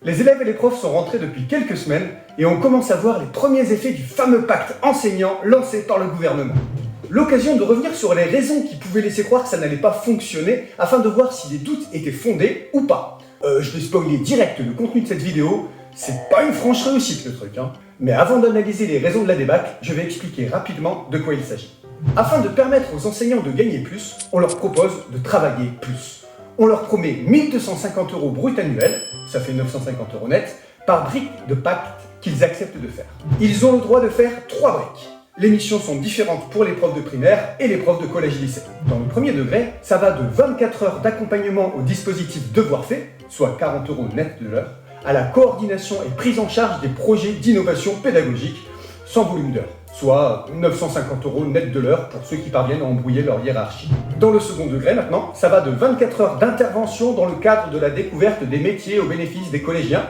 Les élèves et les profs sont rentrés depuis quelques semaines et on commence à voir les premiers effets du fameux pacte enseignant lancé par le gouvernement. L'occasion de revenir sur les raisons qui pouvaient laisser croire que ça n'allait pas fonctionner afin de voir si les doutes étaient fondés ou pas. Je vais spoiler direct le contenu de cette vidéo, c'est pas une franche réussite le truc, hein. Mais avant d'analyser les raisons de la débâcle, je vais expliquer rapidement de quoi il s'agit. Afin de permettre aux enseignants de gagner plus, on leur propose de travailler plus. On leur promet 1250 € brut annuels, ça fait 950 € net, par brique de pacte qu'ils acceptent de faire. Ils ont le droit de faire 3 briques. Les missions sont différentes pour les profs de primaire et les profs de collège-lycée. Dans le premier degré, ça va de 24 heures d'accompagnement au dispositif devoir fait, soit 40 € net de l'heure, à la coordination et prise en charge des projets d'innovation pédagogique, sans volume d'heures, soit 950 € net de l'heure pour ceux qui parviennent à embrouiller leur hiérarchie. Dans le second degré maintenant, ça va de 24 heures d'intervention dans le cadre de la découverte des métiers au bénéfice des collégiens.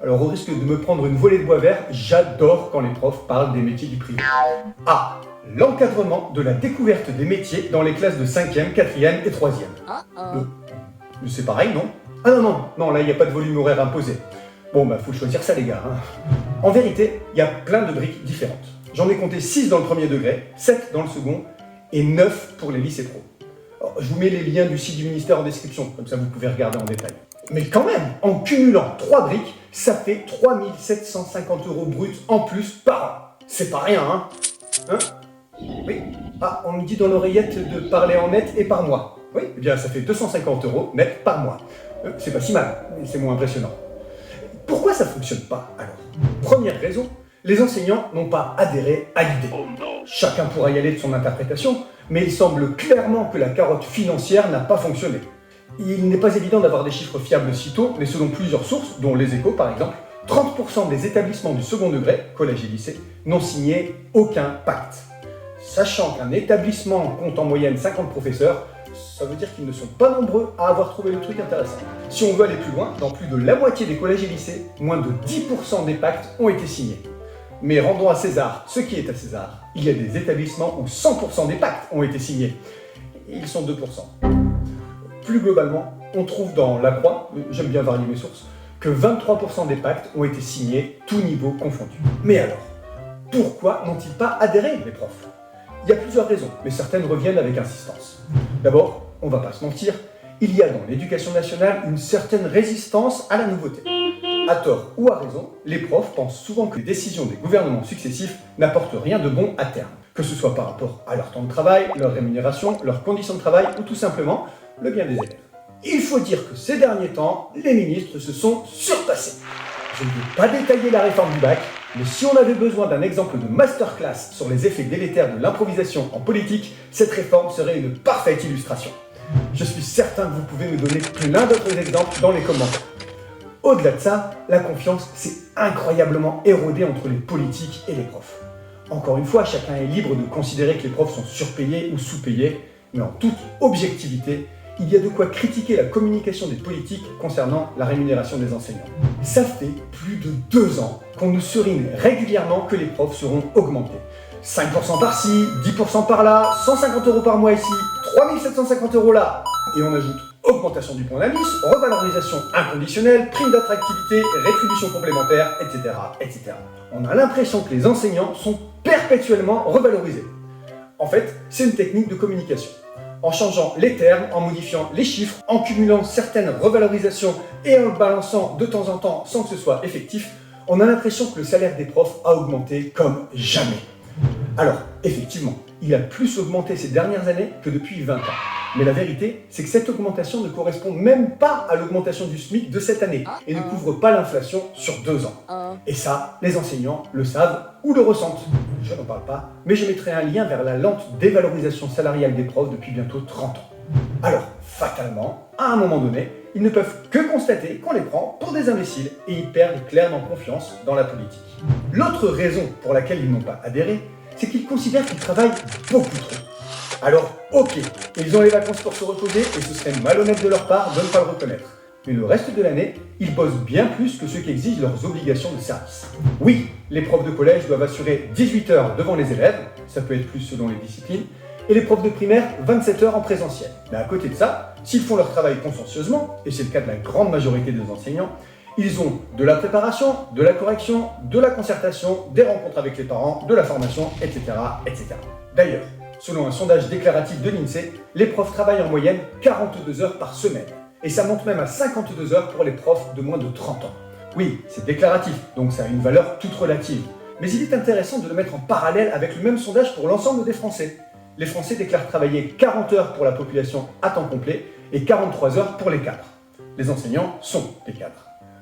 Alors au risque de me prendre une volée de bois vert, j'adore quand les profs parlent des métiers du privé. A. L'encadrement de la découverte des métiers dans les classes de 5e, 4e et 3e. C'est pareil, non? Ah non, là il n'y a pas de volume horaire imposé. Bon faut choisir ça les gars, hein. En vérité, il y a plein de briques différentes. J'en ai compté 6 dans le premier degré, 7 dans le second et 9 pour les lycées pro. Alors, je vous mets les liens du site du ministère en description, comme ça vous pouvez regarder en détail. Mais quand même, en cumulant 3 briques, ça fait 3750 € bruts en plus par an. C'est pas rien, hein? Oui. Ah, on me dit dans l'oreillette de parler en net et par mois. Oui, eh bien ça fait 250 € net par mois. C'est pas si mal, mais c'est moins impressionnant. Pourquoi ça fonctionne pas alors? Première raison, les enseignants n'ont pas adhéré à l'idée. Chacun pourra y aller de son interprétation, mais il semble clairement que la carotte financière n'a pas fonctionné. Il n'est pas évident d'avoir des chiffres fiables si tôt, mais selon plusieurs sources, dont Les Échos par exemple, 30% des établissements du second degré, collège et lycée, n'ont signé aucun pacte. Sachant qu'un établissement compte en moyenne 50 professeurs, ça veut dire qu'ils ne sont pas nombreux à avoir trouvé le truc intéressant. Si on veut aller plus loin, dans plus de la moitié des collèges et lycées, moins de 10% des pactes ont été signés. Mais rendons à César ce qui est à César. Il y a des établissements où 100% des pactes ont été signés. Ils sont 2%. Plus globalement, on trouve dans La Croix, j'aime bien varier mes sources, que 23% des pactes ont été signés, tous niveaux confondus. Mais alors, pourquoi n'ont-ils pas adhéré, les profs? Il y a plusieurs raisons, mais certaines reviennent avec insistance. D'abord, on va pas se mentir, il y a dans l'éducation nationale une certaine résistance à la nouveauté. À tort ou à raison, les profs pensent souvent que les décisions des gouvernements successifs n'apportent rien de bon à terme. Que ce soit par rapport à leur temps de travail, leur rémunération, leurs conditions de travail ou tout simplement le bien des élèves. Il faut dire que ces derniers temps, les ministres se sont surpassés. Je ne vais pas détailler la réforme du bac, mais si on avait besoin d'un exemple de masterclass sur les effets délétères de l'improvisation en politique, cette réforme serait une parfaite illustration. Je suis certain que vous pouvez me donner plein d'autres exemples dans les commentaires. Au-delà de ça, la confiance s'est incroyablement érodée entre les politiques et les profs. Encore une fois, chacun est libre de considérer que les profs sont surpayés ou sous-payés, mais en toute objectivité, il y a de quoi critiquer la communication des politiques concernant la rémunération des enseignants. Ça fait plus de 2 ans qu'on nous serine régulièrement que les profs seront augmentés. 5% par-ci, 10% par-là, 150 € par mois ici, 3750 € là. Et on ajoute augmentation du point d'indice, revalorisation inconditionnelle, prime d'attractivité, rétribution complémentaire, etc., etc. On a l'impression que les enseignants sont perpétuellement revalorisés. En fait, c'est une technique de communication. En changeant les termes, en modifiant les chiffres, en cumulant certaines revalorisations et en le balançant de temps en temps sans que ce soit effectif, on a l'impression que le salaire des profs a augmenté comme jamais. Alors, effectivement, il a plus augmenté ces dernières années que depuis 20 ans. Mais la vérité, c'est que cette augmentation ne correspond même pas à l'augmentation du SMIC de cette année et ne couvre pas l'inflation sur 2 ans. Et ça, les enseignants le savent ou le ressentent. Je n'en parle pas, mais je mettrai un lien vers la lente dévalorisation salariale des profs depuis bientôt 30 ans. Alors, fatalement, à un moment donné, ils ne peuvent que constater qu'on les prend pour des imbéciles et ils perdent clairement confiance dans la politique. L'autre raison pour laquelle ils n'ont pas adhéré, c'est qu'ils considèrent qu'ils travaillent beaucoup trop. Alors, ok, ils ont les vacances pour se reposer et ce serait malhonnête de leur part de ne pas le reconnaître. Mais le reste de l'année, ils bossent bien plus que ceux qui exigent leurs obligations de service. Oui, les profs de collège doivent assurer 18 heures devant les élèves, ça peut être plus selon les disciplines, et les profs de primaire 27 heures en présentiel. Mais à côté de ça, s'ils font leur travail consciencieusement, et c'est le cas de la grande majorité des enseignants, Ils ont de la préparation, de la correction, de la concertation, des rencontres avec les parents, de la formation, etc. etc. D'ailleurs, selon un sondage déclaratif de l'INSEE, les profs travaillent en moyenne 42 heures par semaine. Et ça monte même à 52 heures pour les profs de moins de 30 ans. Oui, c'est déclaratif, donc ça a une valeur toute relative. Mais il est intéressant de le mettre en parallèle avec le même sondage pour l'ensemble des Français. Les Français déclarent travailler 40 heures pour la population à temps complet et 43 heures pour les cadres. Les enseignants sont des cadres.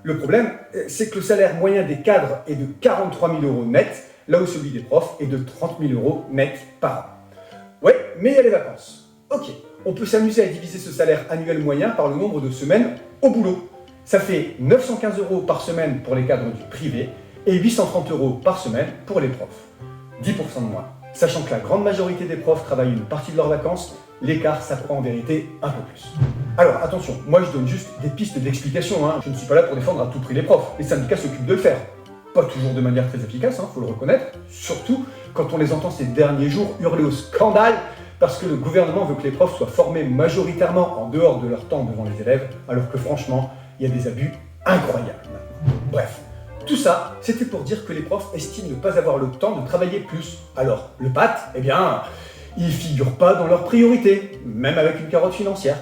Le problème, c'est que le salaire moyen des cadres est de 43 000 € net, là où celui des profs est de 30 000 € net par an. Ouais, mais il y a les vacances. Ok, on peut s'amuser à diviser ce salaire annuel moyen par le nombre de semaines au boulot. Ça fait 915 € par semaine pour les cadres du privé et 830 € par semaine pour les profs. 10% de moins. Sachant que la grande majorité des profs travaillent une partie de leurs vacances, l'écart s'accroît en vérité un peu plus. Alors attention, moi je donne juste des pistes d'explication, hein. Je ne suis pas là pour défendre à tout prix les profs, les syndicats s'occupent de le faire. Pas toujours de manière très efficace, faut le reconnaître, surtout quand on les entend ces derniers jours hurler au scandale parce que le gouvernement veut que les profs soient formés majoritairement en dehors de leur temps devant les élèves, alors que franchement, il y a des abus incroyables. Bref, tout ça, c'était pour dire que les profs estiment ne pas avoir le temps de travailler plus. Alors, le PAT, eh bien, il figure pas dans leurs priorités, même avec une carotte financière.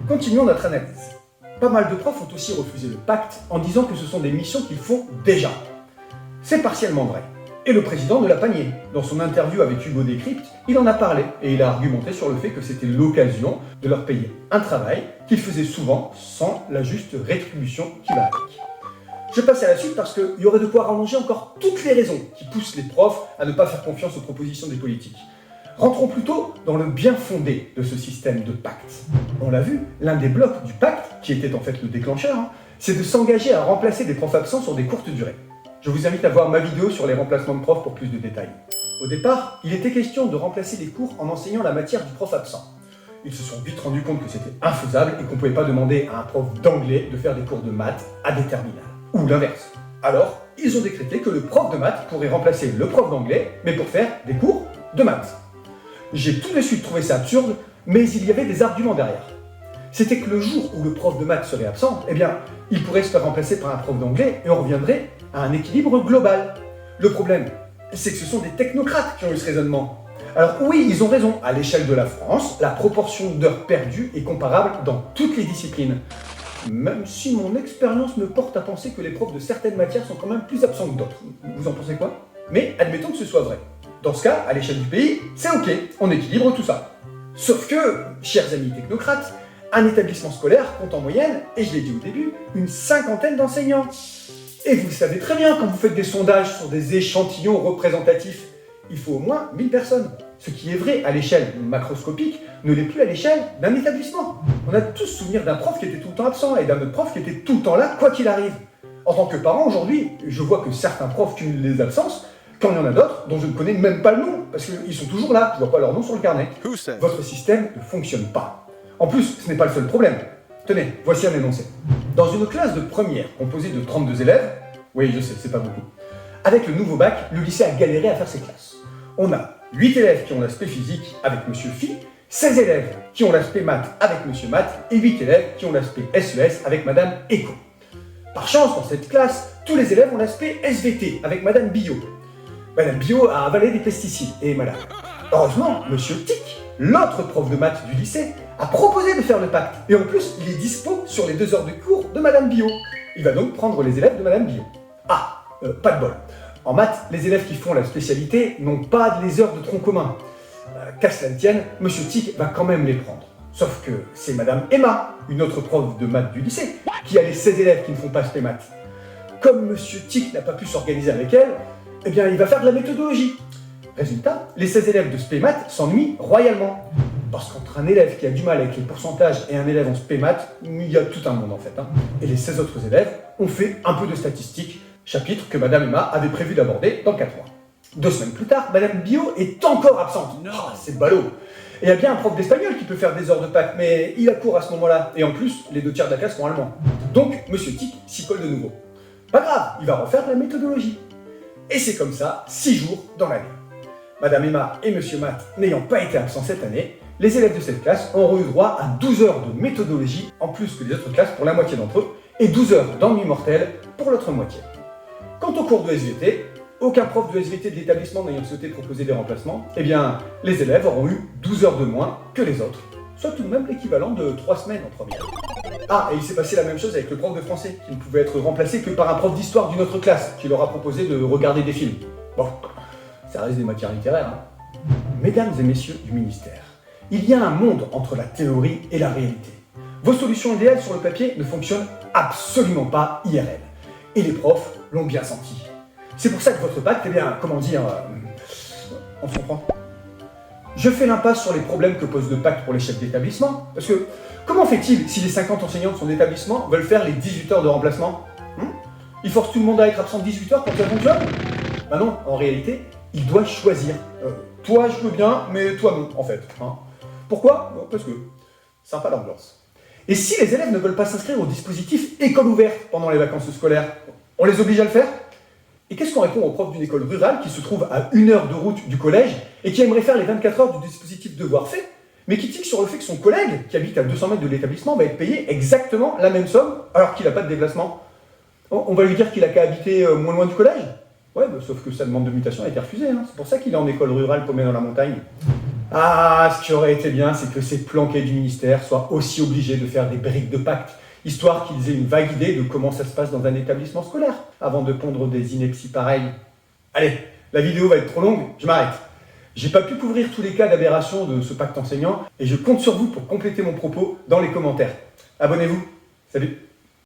Continuons notre analyse. Pas mal de profs ont aussi refusé le pacte en disant que ce sont des missions qu'ils font déjà. C'est partiellement vrai. Et le président ne l'a pas nié. Dans son interview avec Hugo Décrypte, il en a parlé et il a argumenté sur le fait que c'était l'occasion de leur payer un travail qu'ils faisaient souvent sans la juste rétribution qui va avec. Je passe à la suite parce qu'il y aurait de quoi rallonger encore toutes les raisons qui poussent les profs à ne pas faire confiance aux propositions des politiques. Rentrons plutôt dans le bien fondé de ce système de pacte. On l'a vu, l'un des blocs du pacte, qui était en fait le déclencheur, c'est de s'engager à remplacer des profs absents sur des courtes durées. Je vous invite à voir ma vidéo sur les remplacements de profs pour plus de détails. Au départ, il était question de remplacer les cours en enseignant la matière du prof absent. Ils se sont vite rendus compte que c'était infaisable et qu'on ne pouvait pas demander à un prof d'anglais de faire des cours de maths à des terminales. Ou l'inverse. Alors, ils ont décrété que le prof de maths pourrait remplacer le prof d'anglais, mais pour faire des cours de maths. J'ai tout de suite trouvé ça absurde, mais il y avait des arguments derrière. C'était que le jour où le prof de maths serait absent, eh bien, il pourrait se faire remplacer par un prof d'anglais et on reviendrait à un équilibre global. Le problème, c'est que ce sont des technocrates qui ont eu ce raisonnement. Alors oui, ils ont raison, à l'échelle de la France, la proportion d'heures perdues est comparable dans toutes les disciplines. Même si mon expérience me porte à penser que les profs de certaines matières sont quand même plus absents que d'autres. Vous en pensez quoi? Mais admettons que ce soit vrai. Dans ce cas, à l'échelle du pays, c'est ok, on équilibre tout ça. Sauf que, chers amis technocrates, un établissement scolaire compte en moyenne, et je l'ai dit au début, une 50aine d'enseignants. Et vous le savez très bien, quand vous faites des sondages sur des échantillons représentatifs, il faut au moins 1000 personnes. Ce qui est vrai à l'échelle macroscopique ne l'est plus à l'échelle d'un établissement. On a tous souvenir d'un prof qui était tout le temps absent et d'un autre prof qui était tout le temps là, quoi qu'il arrive. En tant que parent, aujourd'hui, je vois que certains profs cumulent les absences, quand il y en a d'autres dont je ne connais même pas le nom, parce qu'ils sont toujours là, je ne vois pas leur nom sur le carnet. Votre système ne fonctionne pas. En plus, ce n'est pas le seul problème. Tenez, voici un énoncé. Dans une classe de première composée de 32 élèves, oui je sais, c'est pas beaucoup, avec le nouveau bac, le lycée a galéré à faire ses classes. On a 8 élèves qui ont l'aspect physique avec Monsieur Phi, 16 élèves qui ont l'aspect maths avec Monsieur Maths et 8 élèves qui ont l'aspect SES avec Madame Éco. Par chance, dans cette classe, tous les élèves ont l'aspect SVT avec Madame Bio. Madame Bio a avalé des pesticides et Madame. Heureusement, Monsieur Tic, l'autre prof de maths du lycée, a proposé de faire le pacte. Et en plus, il est dispo sur les 2 heures de cours de Madame Bio. Il va donc prendre les élèves de Madame Bio. Ah, pas de bol. En maths, les élèves qui font la spécialité n'ont pas les heures de tronc commun. Qu'à cela ne tienne, Monsieur Tic va quand même les prendre. Sauf que c'est Madame Emma, une autre prof de maths du lycée, qui a les 16 élèves qui ne font pas spé maths. Comme Monsieur Tic n'a pas pu s'organiser avec elle, eh bien il va faire de la méthodologie. Résultat, les 16 élèves de spé maths s'ennuient royalement. Parce qu'entre un élève qui a du mal avec les pourcentages et un élève en spé maths, il y a tout un monde en fait. Et les 16 autres élèves ont fait un peu de statistiques, chapitre que Madame Emma avait prévu d'aborder dans 4 mois. 2 semaines plus tard, Madame Bio est encore absente. Oh, c'est ballot. Et il y a bien un prof d'espagnol qui peut faire des heures de Pâques, mais il a cours à ce moment-là. Et en plus, les 2 tiers de la classe sont allemands. Donc, Monsieur Tic s'y colle de nouveau. Pas grave, il va refaire de la méthodologie. Et c'est comme ça, 6 jours dans l'année. Madame Emma et Monsieur Math n'ayant pas été absents cette année, les élèves de cette classe auront eu droit à 12 heures de méthodologie, en plus que les autres classes pour la moitié d'entre eux, et 12 heures d'ennui mortel pour l'autre moitié. Quant au cours de SVT, aucun prof de SVT de l'établissement n'ayant souhaité proposer des remplacements, eh bien, les élèves auront eu 12 heures de moins que les autres, soit tout de même l'équivalent de 3 semaines en première. Ah, et il s'est passé la même chose avec le prof de français, qui ne pouvait être remplacé que par un prof d'histoire d'une autre classe, qui leur a proposé de regarder des films. Bon, ça reste des matières littéraires, hein. Mesdames et messieurs du ministère, il y a un monde entre la théorie et la réalité. Vos solutions idéales sur le papier ne fonctionnent absolument pas IRL. Et les profs l'ont bien senti. C'est pour ça que votre pacte, eh bien, comment dire, on se comprend. Je fais l'impasse sur les problèmes que pose le pacte pour les chefs d'établissement, parce que comment fait-il si les 50 enseignants de son établissement veulent faire les 18 heures de remplacement? Il force tout le monde à être absent 18 heures pour que ça fonctionne? Ben non, en réalité, il doit choisir. Toi, je veux bien, mais toi non, en fait. Hein. Pourquoi? Parce que sympa l'ambiance. Et si les élèves ne veulent pas s'inscrire au dispositif école ouverte pendant les vacances scolaires, on les oblige à le faire? Et qu'est-ce qu'on répond aux profs d'une école rurale qui se trouve à 1 heure de route du collège et qui aimerait faire les 24 heures du dispositif devoir fait, mais qui tique sur le fait que son collègue, qui habite à 200 mètres de l'établissement, va être payé exactement la même somme alors qu'il n'a pas de déplacement? On va lui dire qu'il a qu'à habiter moins loin du collège? Ouais, bah, sauf que sa demande de mutation a été refusée, hein. C'est pour ça qu'il est en école rurale paumé dans la montagne. Ah, ce qui aurait été bien, c'est que ces planqués du ministère soient aussi obligés de faire des briques de pacte, histoire qu'ils aient une vague idée de comment ça se passe dans un établissement scolaire, avant de pondre des inepties pareilles. Allez, la vidéo va être trop longue, je m'arrête. J'ai pas pu couvrir tous les cas d'aberration de ce pacte enseignant, et je compte sur vous pour compléter mon propos dans les commentaires. Abonnez-vous, salut!